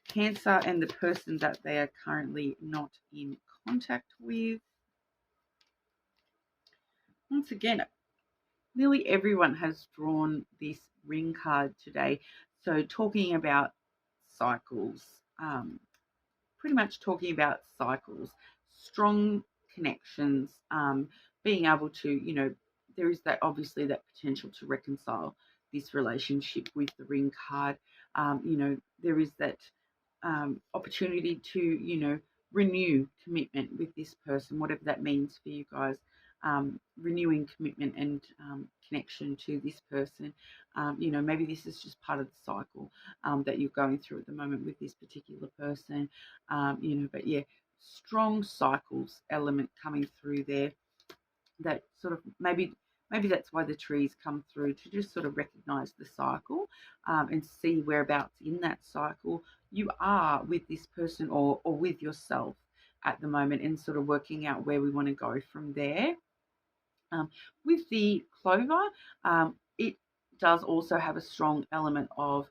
Cancer and the person that they are currently not in contact with? Once again, nearly everyone has drawn this ring card today. So talking about cycles, pretty much talking about cycles, strong connections, being able to, you know, there is that obviously that potential to reconcile this relationship with the ring card. You know, there is that opportunity to, renew commitment with this person, whatever that means for you guys. Renewing commitment and connection to this person. Maybe this is just part of the cycle that you're going through at the moment with this particular person. But yeah, strong cycles element coming through there. That sort of maybe that's why the trees come through, to just sort of recognize the cycle, and see whereabouts in that cycle you are with this person, or with yourself at the moment, and sort of working out where we want to go from there. With the clover, it does also have a strong element of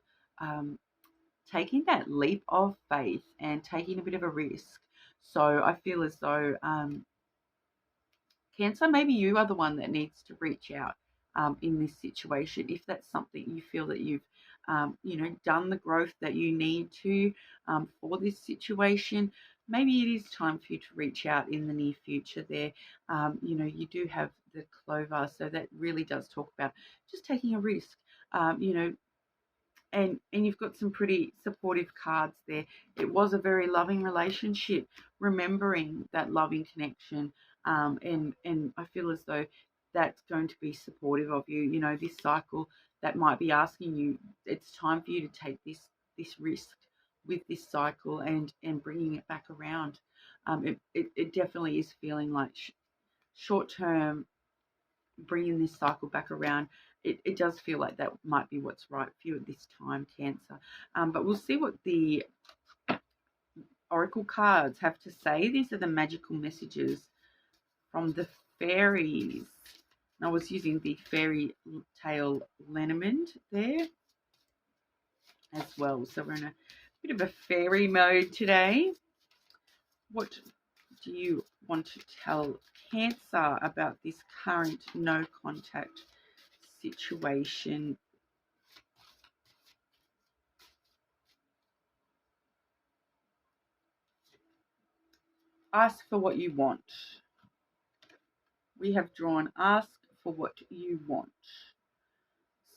taking that leap of faith and taking a bit of a risk. So I feel as though, Cancer, maybe you are the one that needs to reach out in this situation. If that's something you feel that you've, done the growth that you need to for this situation, maybe it is time for you to reach out in the near future there. You do have the clover, so that really does talk about just taking a risk. And you've got some pretty supportive cards there. It was a very loving relationship, remembering that loving connection, and I feel as though that's going to be supportive of you. This cycle that might be asking you, it's time for you to take this risk with this cycle, and bringing it back around. It definitely is feeling like short term, bringing this cycle back around. It does feel like that might be what's right for you at this time, Cancer. But we'll see what the oracle cards have to say. These are the magical messages from the fairies. And I was using the fairy tale lenormand there as well. So we're in a bit of a fairy mode today. What do you want to tell Cancer about this current no contact situation? Ask for what you want. We have drawn ask for what you want.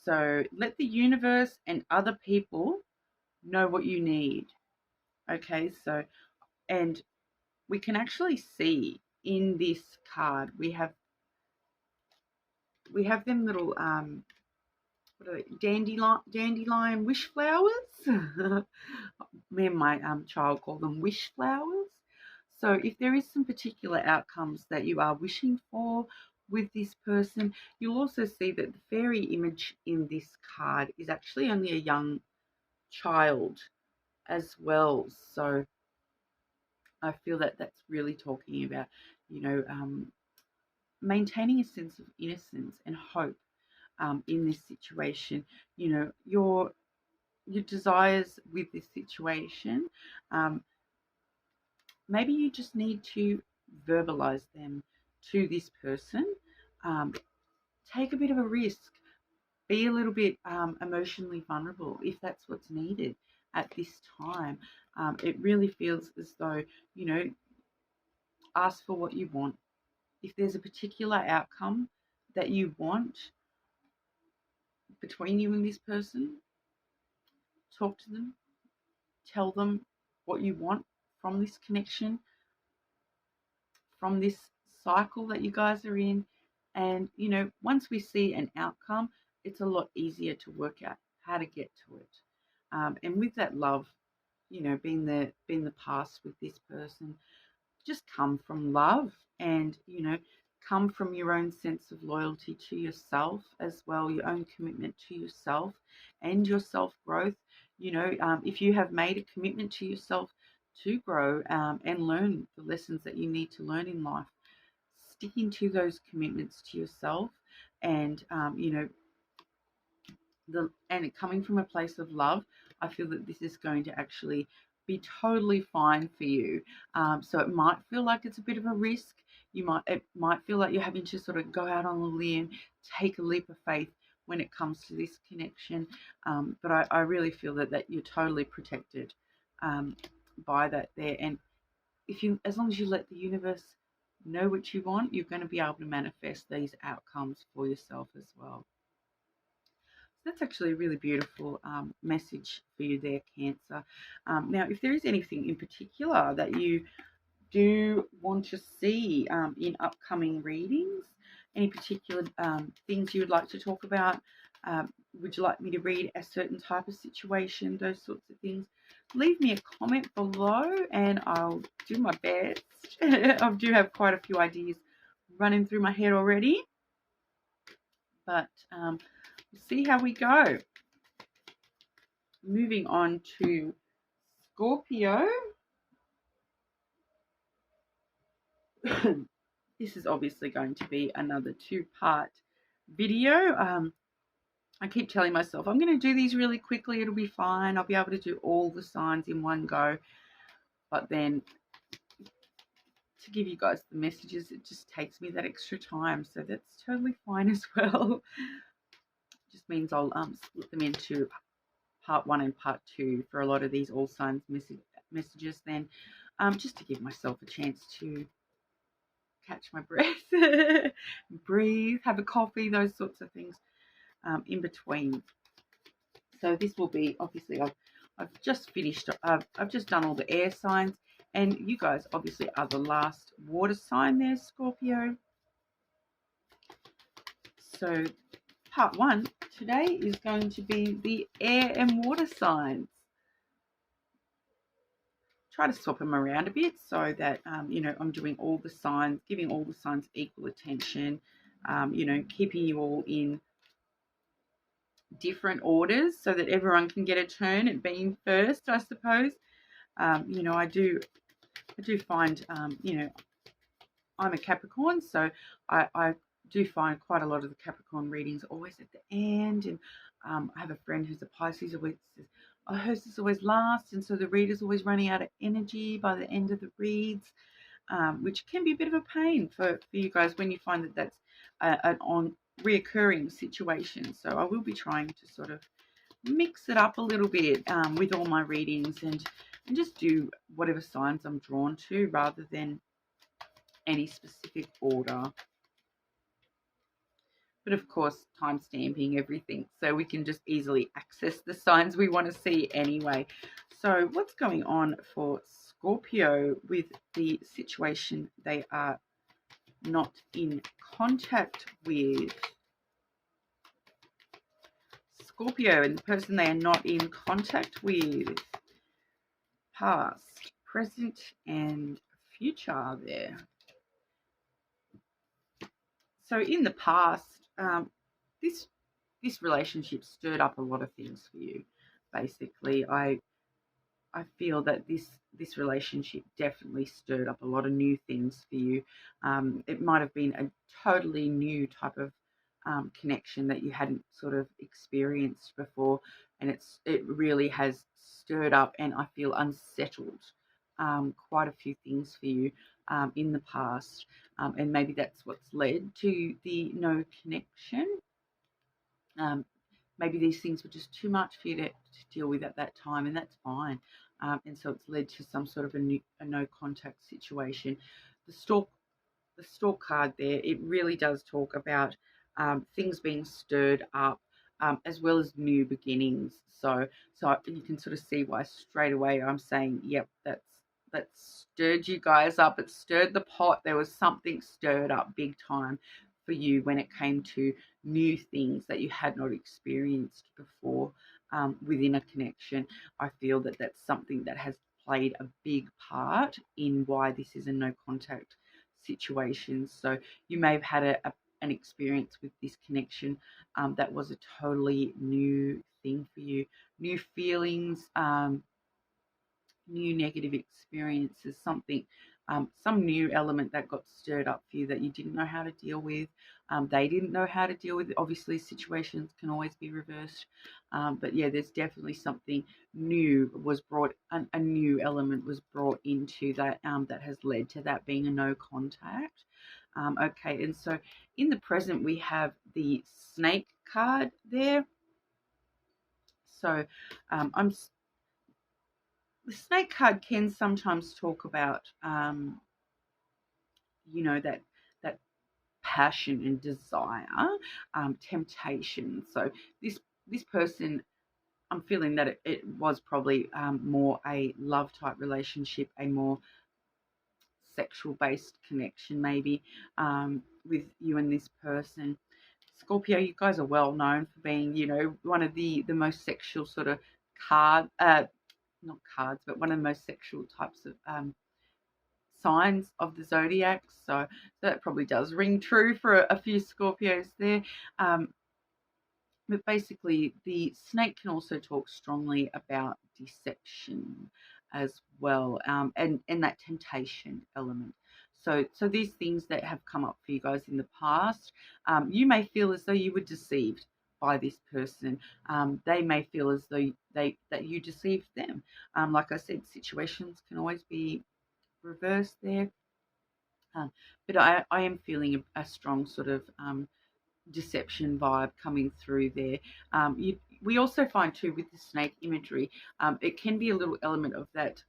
So let the universe and other people know what you need. Okay, so, and we can actually see in this card, we have them little what are they? Dandelion wish flowers. Me and my child call them wish flowers. So if there is some particular outcomes that you are wishing for with this person, you'll also see that the fairy image in this card is actually only a young child as well. So I feel that that's really talking about, maintaining a sense of innocence and hope in this situation. Your desires with this situation, maybe you just need to verbalize them to this person. Take a bit of a risk. Be a little bit emotionally vulnerable if that's what's needed at this time. It really feels as though, ask for what you want. If there's a particular outcome that you want between you and this person, talk to them, tell them what you want from this connection, from this cycle that you guys are in. And, once we see an outcome, it's a lot easier to work out how to get to it. And with that love, being the past with this person, just come from love, and, come from your own sense of loyalty to yourself as well, your own commitment to yourself and your self-growth. If you have made a commitment to yourself to grow, and learn the lessons that you need to learn in life, sticking to those commitments to yourself, and, and coming from a place of love, I feel that this is going to actually be totally fine for you. So it might feel like it's a bit of a risk. It might feel like you're having to sort of go out on a limb, take a leap of faith when it comes to this connection. But I really feel that you're totally protected by that there. And as long as you let the universe know what you want, you're going to be able to manifest these outcomes for yourself as well. that's actually a really beautiful message for you there, Cancer. Now, if there is anything in particular that you do want to see in upcoming readings, any particular things you would like to talk about, would you like me to read a certain type of situation, those sorts of things, leave me a comment below and I'll do my best. I do have quite a few ideas running through my head already, but we'll see how we go. Moving on to Scorpio. This is obviously going to be another two-part video. I keep telling myself I'm going to do these really quickly. It'll be fine. I'll be able to do all the signs in one go. But then to give you guys the messages, it just takes me that extra time. So that's totally fine as well. Just means I'll split them into part 1 and part 2 for a lot of these all signs messages then, just to give myself a chance to catch my breath, breathe, have a coffee, those sorts of things in between. So this will be, obviously, I've just finished, I've just done all the air signs, and you guys obviously are the last water sign there, Scorpio. So part 1 today is going to be the air and water signs. Try to swap them around a bit so that, I'm doing all the signs, giving all the signs equal attention, keeping you all in different orders so that everyone can get a turn at being first, I suppose. I do find, I'm a Capricorn, so I do find quite a lot of the Capricorn readings always at the end, and I have a friend who's a Pisces, always says, oh, hers is always last, and so the reader's always running out of energy by the end of the reads, which can be a bit of a pain for you guys when you find that that's an reoccurring situation. So I will be trying to sort of mix it up a little bit with all my readings and just do whatever signs I'm drawn to rather than any specific order. But of course, time stamping everything so we can just easily access the signs we want to see anyway. So what's going on for Scorpio with the situation they are not in contact with? Scorpio and the person they are not in contact with. Past, present, and future are there. So in the past, this relationship stirred up a lot of things for you. Basically, I feel that this relationship definitely stirred up a lot of new things for you. It might have been a totally new type of connection that you hadn't sort of experienced before, and it really has stirred up and I feel unsettled quite a few things for you in the past, and maybe that's what's led to the no connection. Maybe these things were just too much for you to deal with at that time, and that's fine. And so it's led to some sort of a no contact situation. The stork card there, it really does talk about things being stirred up, as well as new beginnings. So you can sort of see why straight away I'm saying, yep, that stirred you guys up. It stirred the pot. There was something stirred up big time for you when it came to new things that you had not experienced before within a connection. I feel that that's something that has played a big part in why this is a no contact situation. So you may have had an experience with this connection that was a totally new thing for you, new feelings, new negative experiences, something, some new element that got stirred up for you that you didn't know how to deal with. They didn't know how to deal with it. Obviously, situations can always be reversed. But yeah, there's definitely something new was brought, a new element was brought into that that has led to that being a no contact. Okay, and so in the present, we have the snake card there. So the snake card can sometimes talk about, that passion and desire, temptation. So this this person, I'm feeling that it was probably more a love type relationship, a more sexual based connection maybe, with you and this person. Scorpio, you guys are well known for being, one of the most sexual sort of not cards, but one of the most sexual types of signs of the zodiac. So that probably does ring true for a few Scorpios there. But basically, the snake can also talk strongly about deception as well, and that temptation element. So these things that have come up for you guys in the past, you may feel as though you were deceived by this person. They may feel as though that you deceived them. Like I said, situations can always be reversed there. But I am feeling a strong sort of deception vibe coming through there. We also find too with the snake imagery, it can be a little element of that,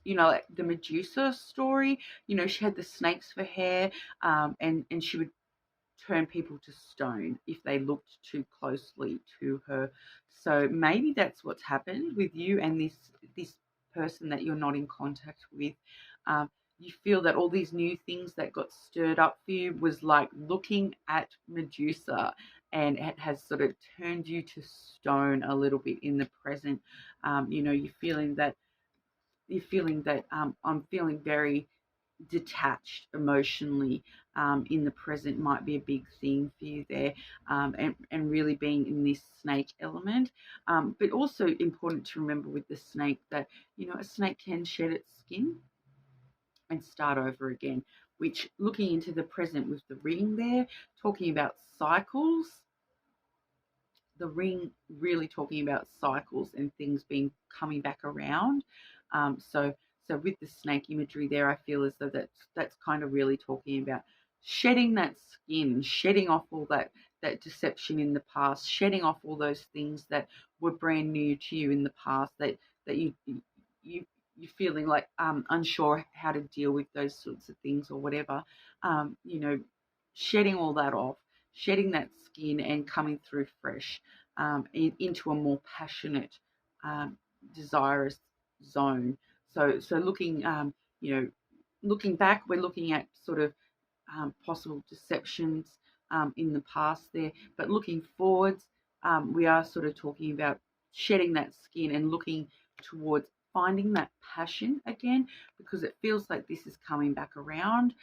like the Medusa story. She had the snakes for hair, and she would turn people to stone if they looked too closely to her. So maybe that's what's happened with you and this person that you're not in contact with. Um, you feel that all these new things that got stirred up for you was like looking at Medusa, and it has sort of turned you to stone a little bit in the present. You're feeling that I'm feeling very detached emotionally in the present might be a big thing for you there, and really being in this snake element. But also important to remember with the snake that, a snake can shed its skin and start over again, which looking into the present with the ring there, talking about cycles, the ring really talking about cycles and things being coming back around. So with the snake imagery there, I feel as though that's kind of really talking about shedding that skin, shedding off all that deception in the past, shedding off all those things that were brand new to you in the past that you're feeling like unsure how to deal with those sorts of things or whatever. Shedding all that off, shedding that skin and coming through fresh, into a more passionate, desirous zone. So looking back, we're looking at sort of possible deceptions in the past there, but looking forwards, we are sort of talking about shedding that skin and looking towards finding that passion again, because it feels like this is coming back around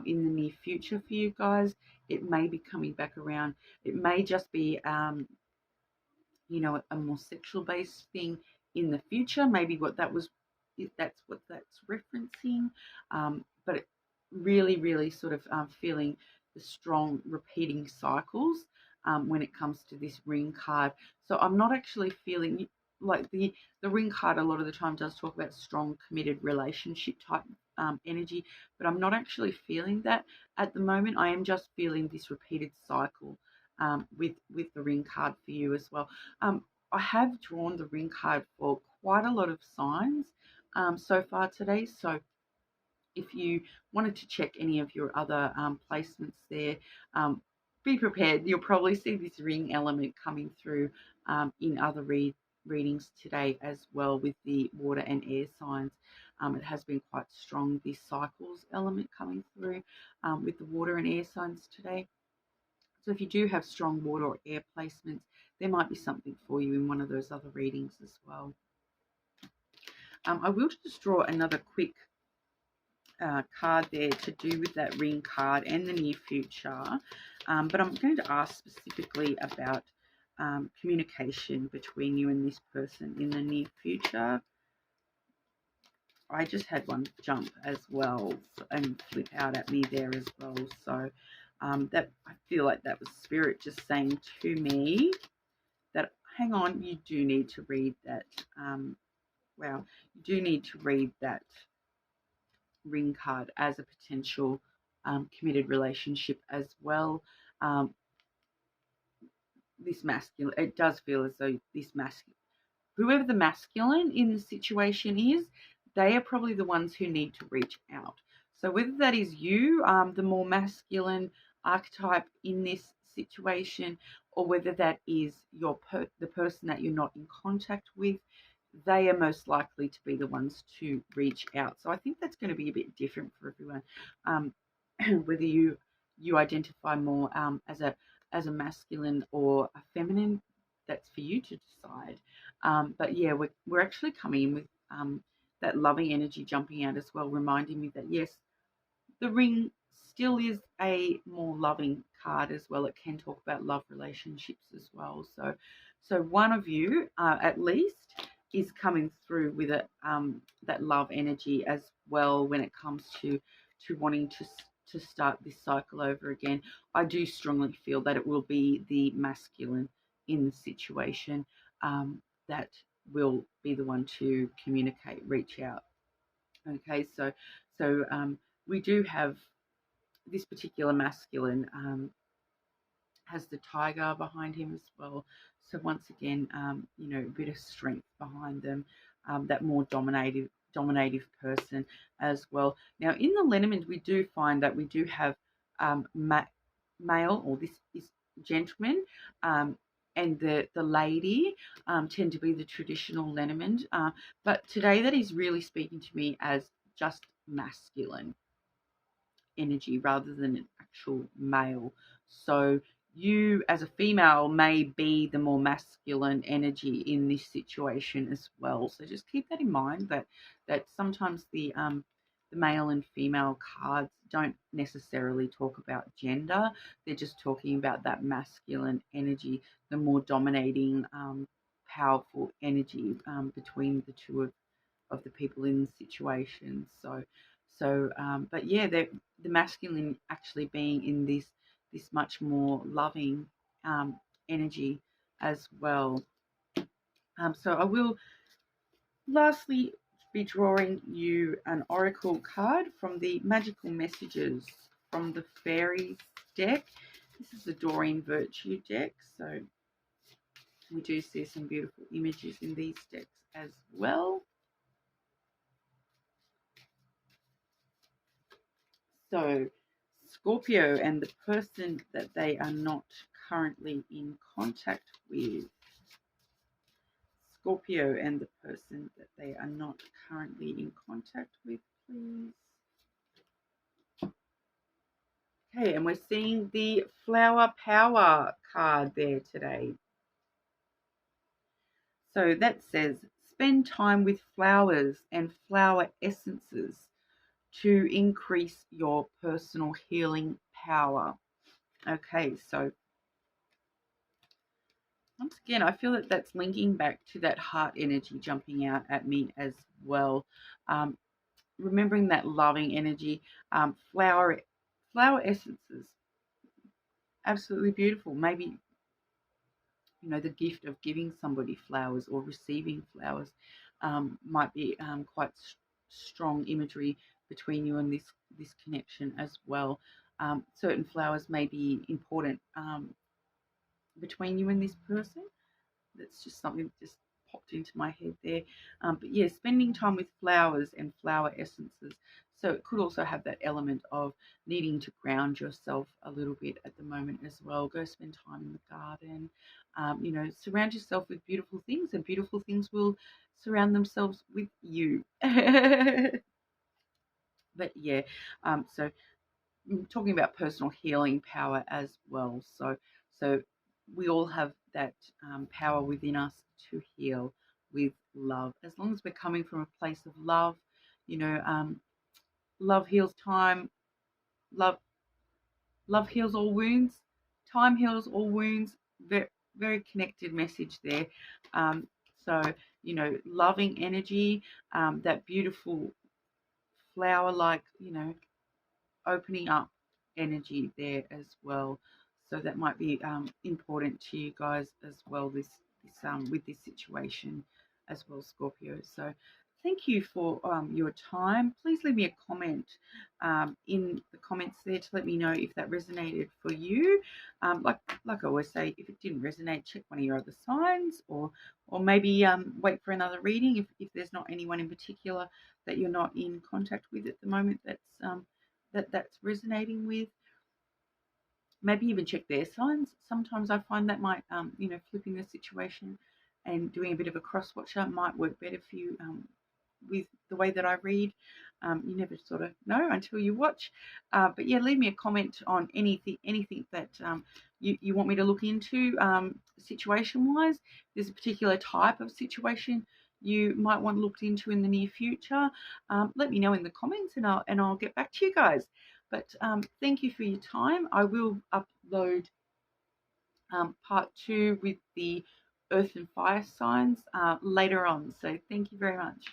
in the near future for you guys. It may be coming back around. It may just be a more sexual based thing in the future, maybe what that was, if that's what that's referencing. But really, really sort of feeling the strong repeating cycles when it comes to this ring card. So I'm not actually feeling like the ring card a lot of the time does talk about strong committed relationship type energy, but I'm not actually feeling that at the moment. I am just feeling this repeated cycle with the ring card for you as well. I have drawn the ring card for quite a lot of signs so far today. So if you wanted to check any of your other placements there, be prepared. You'll probably see this ring element coming through in other readings today as well with the water and air signs. It has been quite strong, this cycles element coming through with the water and air signs today. So if you do have strong water or air placements, there might be something for you in one of those other readings as well. I will just draw another quick card there to do with that ring card and the near future. But I'm going to ask specifically about communication between you and this person in the near future. I just had one jump as well and flip out at me there as well. So that I feel like that was Spirit just saying to me that, hang on, you do need to read that. You do need to read that ring card as a potential committed relationship as well. This masculine, it does feel as though this masculine, whoever the masculine in the situation is, they are probably the ones who need to reach out. So whether that is you, the more masculine archetype in this situation, or whether that is the person that you're not in contact with, they are most likely to be the ones to reach out. So I think that's going to be a bit different for everyone. Whether you identify more as a masculine or a feminine, that's for you to decide. But yeah, we're actually coming in with that loving energy jumping out as well, reminding me that yes, the ring still is a more loving card as well. It can talk about love relationships as well. So one of you at least is coming through with that love energy as well when it comes to wanting to start this cycle over again. I do strongly feel that it will be the masculine in the situation that will be the one to communicate, reach out. Okay, so we do have this particular masculine has the tiger behind him as well. So once again, a bit of strength behind them, that more dominative person as well. Now in the Lenormand, we do find that we do have male, or this is gentleman, and the lady tend to be the traditional Lenormand. But today that is really speaking to me as just masculine energy rather than an actual male. So you as a female may be the more masculine energy in this situation as well. So just keep that in mind, that sometimes the male and female cards don't necessarily talk about gender. They're just talking about that masculine energy, the more dominating, powerful energy between the two of the people in the situation. But yeah, the masculine actually being in this much more loving energy as well. So I will lastly be drawing you an oracle card from the magical messages from the fairies deck. This is the Doreen Virtue deck, so we do see some beautiful images in these decks as well. So Scorpio and the person that they are not currently in contact with. Scorpio and the person that they are not currently in contact with, please. Okay, and we're seeing the Flower Power card there today. So that says, spend time with flowers and flower essences to increase your personal healing power. Okay, so once again, I feel that that's linking back to that heart energy jumping out at me as well. Remembering that loving energy, flower essences, absolutely beautiful. Maybe, the gift of giving somebody flowers or receiving flowers might be quite strong imagery between you and this connection as well. Certain flowers may be important between you and this person. That's just something that just popped into my head there. But yeah, spending time with flowers and flower essences. So it could also have that element of needing to ground yourself a little bit at the moment as well. Go spend time in the garden. Surround yourself with beautiful things, and beautiful things will surround themselves with you. But yeah, so talking about personal healing power as well. So we all have that power within us to heal with love. As long as we're coming from a place of love, love heals time. Love heals all wounds. Time heals all wounds. Very, very connected message there. So loving energy, that beautiful flower-like, opening up energy there as well. So that might be important to you guys as well, this with this situation as well, Scorpio. So thank you for your time. Please leave me a comment in the comments there to let me know if that resonated for you. Like I always say, if it didn't resonate, check one of your other signs, or maybe wait for another reading if there's not anyone in particular that you're not in contact with at the moment that's resonating with. maybe even check their signs. Sometimes I find that might, you know, flipping the situation and doing a bit of a cross watcher might work better for you with the way that I read. You never sort of know until you watch. But yeah, leave me a comment on anything that you want me to look into situation-wise. There's a particular type of situation you might want looked into in the near future. Let me know in the comments, and I'll get back to you guys. But thank you for your time. I will upload part 2 with the earth and fire signs later on. So thank you very much.